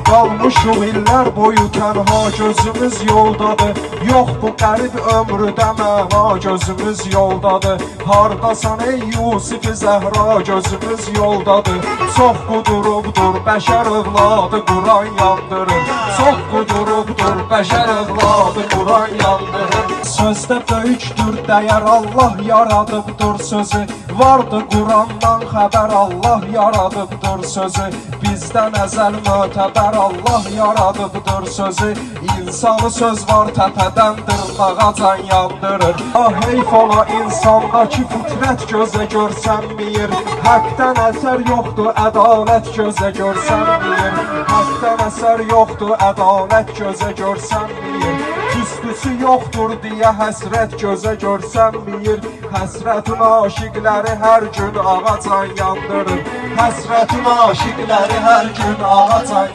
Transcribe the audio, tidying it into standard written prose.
Qalmışıq illər boyu tənha, gözümüz yoldadır. Yox bu qərib ömrüdə məna, gözümüz yoldadır. Hardasan ey Yusif Zəhra, gözümüz yoldadır. Çox qudurubdur bəşər övladı, Quran yandırır. Çox qudurubdur bəşər övladı, Quran yandırır. Sözdə böyükdür dəyər, Allah yaradıbdır sözü. Vardı Qurandan xəbər, Allah yaradıbdır sözü. Bizdən əzəl mötəbər, Allah yaradıbdır sözü. İnsanı söz var təpədən dırnağa can yandırır. Ah heyf ola insandakı fitrət gözə görsənməyir. Həqdən əsər yoxdur, ədalət gözə görsənməyir. Həqdən əsər yoxdur, ədalət gözə görsənməyir. Tüstüsü yoxdur deyə həsrət gözə görsənməyir. Həsrətin aşiqləri hər gün ağa can yandırır. Həsrətin aşiqləri hər gün ağa can yandırır.